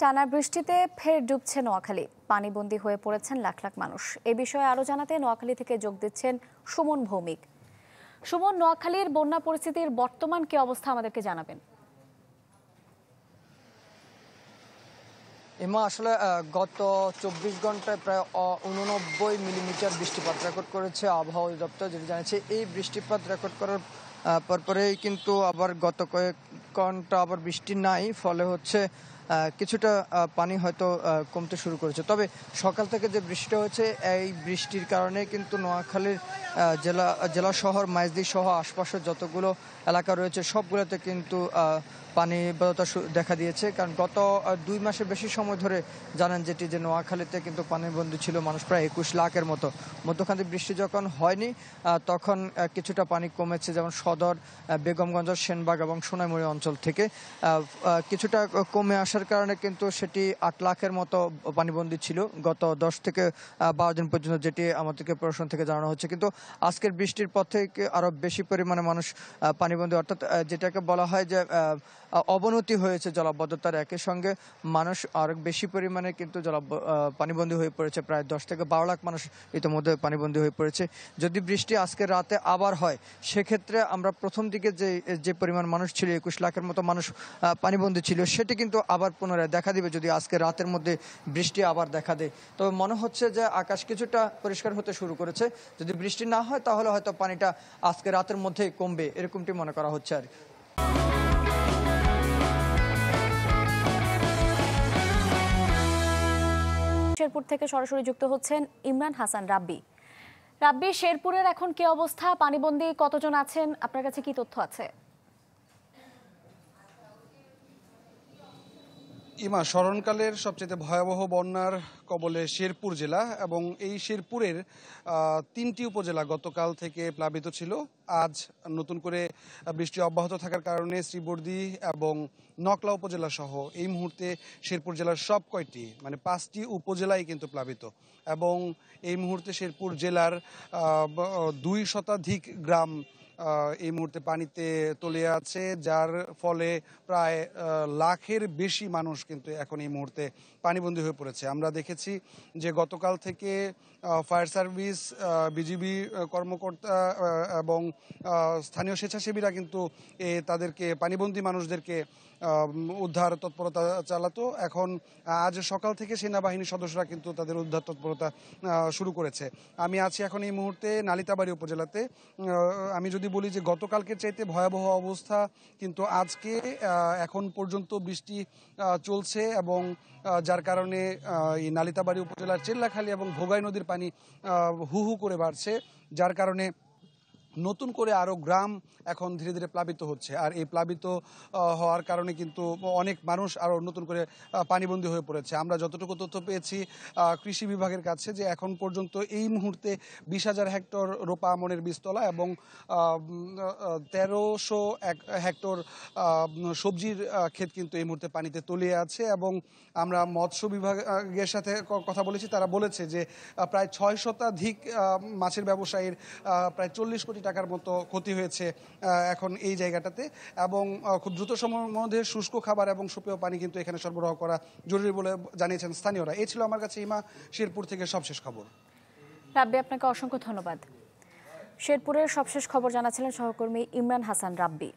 টানা বৃষ্টিতে ফের ডুবছে নোয়াখালী। পানিবন্দী হয়ে পড়েছেন লাখ লাখ মানুষ। এ বিষয়ে আরো জানাতে নোয়াখালী থেকে যোগ দিচ্ছেন সুমন ভৌমিক। সুমন, নোয়াখালীর বন্যা পরিস্থিতির বর্তমান কি অবস্থা আমাদেরকে জানাবেন। এমা আসলে গত ২৪ ঘন্টায় প্রায় ৮৯ মিলিমিটার বৃষ্টিপাত রেকর্ড করেছে আবহাওয়া অধিদপ্তর, যেটি জানিয়েছে। এই বৃষ্টিপাত রেকর্ড করার পরপরেই কিন্তু আবার গত কয়েক ঘন্টা আবার বৃষ্টি নাই, ফলে হচ্ছে কিছুটা পানি হয়তো কমতে শুরু করেছে। তবে সকাল থেকে যে বৃষ্টিটা হয়েছে, এই বৃষ্টির কারণে কিন্তু নোয়াখালীর জেলা শহর মাইজদি সহ আশপাশের যতগুলো এলাকা রয়েছে সবগুলোতে কিন্তু পানিবদ্ধতা দেখা দিয়েছে। কারণ গত ২ মাসের বেশি সময় ধরে জানেন যেটি যে নোয়াখালীতে কিন্তু পানিবন্দী ছিল মানুষ প্রায় ২১ লাখের মতো। মধ্যখানে বৃষ্টি যখন হয়নি তখন কিছুটা পানি কমেছে, যেমন সদর, বেগমগঞ্জ, সেনবাগ এবং সোনাইমুড়ি অঞ্চল থেকে কিছুটা কমে আসার কারণে কিন্তু সেটি ৮ লাখের মতো পানিবন্দী ছিল গত ১০ থেকে ১২ দিন পর্যন্ত, যেটি আমাদেরকে প্রশাসন থেকে জানানো হচ্ছে। কিন্তু আজকের বৃষ্টির পর থেকে আরো বেশি পরিমাণে মানুষ পানিবন্দী, অর্থাৎ যেটাকে বলা হয় যে অবনতি হয়েছে জলাবদ্ধতার, একই সঙ্গে মানুষ আরো বেশি পরিমাণে কিন্তু পানিবন্দী হয়ে পড়েছে। প্রায় ১০ থেকে ১২ লাখ মানুষ ইতিমধ্যে পানিবন্দী হয়ে পড়েছে। যদি বৃষ্টি আজকে রাতে আবার হয়, সেক্ষেত্রে আমরা প্রথম দিকে যে পরিমাণ মানুষ ছিল, ২১ লাখের মতো মানুষ পানিবন্দী ছিল, সেটি কিন্তু আবার পুনরায় দেখা দিবে যদি আজকে রাতের মধ্যে বৃষ্টি আবার দেখা দেয়। তবে মনে হচ্ছে যে আকাশ কিছুটা পরিষ্কার হতে শুরু করেছে। যদি বৃষ্টি না হয় তাহলে হয়তো পানিটা আজকে রাতের মধ্যেই কমবে, এরকমটি মনে করা হচ্ছে। আর শেরপুর থেকে সরাসরি যুক্ত হচ্ছেন ইমরান হাসান রাব্বি। রাব্বি, শেরপুরের এখন কি অবস্থা? পানিবন্দী কতজন আছেন? আপনার কাছে কি তথ্য আছে? ইমা, স্মরণকালের সবচেয়ে ভয়াবহ বন্যার কবলে শেরপুর জেলা, এবং এই শেরপুরের ৩টি উপজেলা গতকাল থেকে প্লাবিত ছিল। আজ নতুন করে বৃষ্টি অব্যাহত থাকার কারণে শ্রীবর্দী এবং নকলা উপজেলা সহ এই মুহূর্তে শেরপুর জেলার সব কয়টি ৫টি উপজেলাই কিন্তু প্লাবিত, এবং এই মুহূর্তে শেরপুর জেলার ২ শতাধিক গ্রাম এই মুহূর্তে পানিতে তলিয়ে আছে, যার ফলে প্রায় লাখের বেশি মানুষ কিন্তু এখন এই মুহূর্তে পানিবন্দী হয়ে পড়েছে। আমরা দেখেছি যে গতকাল থেকে ফায়ার সার্ভিস, বিজিবি কর্মকর্তা এবং স্থানীয় স্বেচ্ছাসেবীরা কিন্তু তাদেরকে পানিবন্দী মানুষদেরকে উদ্ধার তৎপরতা চালাতো। এখন আজ সকাল থেকে সেনাবাহিনীর সদস্যরা কিন্তু তাদের উদ্ধার তৎপরতা শুরু করেছে। আমি আছি এখন এই মুহূর্তে নালিতাবাড়ী উপজেলাতে। আমি যদি বলি যে গতকালকের চাইতে ভয়াবহ অবস্থা, কিন্তু আজকে এখন পর্যন্ত বৃষ্টি চলছে, এবং যার কারণে এই নালিতাবাড়ী উপজেলার চেল্লাখালী এবং ভোগাই নদীর পানি হু হু করে বাড়ছে, যার কারণে নতুন করে আরো গ্রাম এখন ধীরে ধীরে প্লাবিত হচ্ছে। আর এই প্লাবিত হওয়ার কারণে কিন্তু অনেক মানুষ আরো নতুন করে পানিবন্দী হয়ে পড়েছে। আমরা যতটুকু তথ্য পেয়েছি কৃষি বিভাগের কাছে, যে এখন পর্যন্ত এই মুহূর্তে ২০,০০০ হেক্টর রোপা আমনের বীজতলা এবং ১৩০০ হেক্টর সবজির ক্ষেত কিন্তু এই মুহূর্তে পানিতে তলিয়ে আছে। এবং আমরা মৎস্য বিভাগের সাথে কথা বলেছি, তারা বলেছে যে প্রায় ৬ শতাধিক মাছের ব্যবসায়ীর প্রায় ৪০ কোটি টাকার মতো ক্ষতি হয়েছে এখন এই জায়গাটাতে, এবং খুব দ্রুত সময়ের মধ্যে শুষ্ক খাবার এবং সুপেয় পানি কিন্তু এখানে সরবরাহ করা জরুরি বলে জানিয়েছেন স্থানীয়রা। এই ছিল আমার কাছে ইমা শেরপুর থেকে সবশেষ খবর। রাব্বি, আপনাকে অসংখ্য ধন্যবাদ। শেরপুরের সবশেষ খবর জানাচ্ছিলেন সহকর্মী ইমরান হাসান রাব্বি।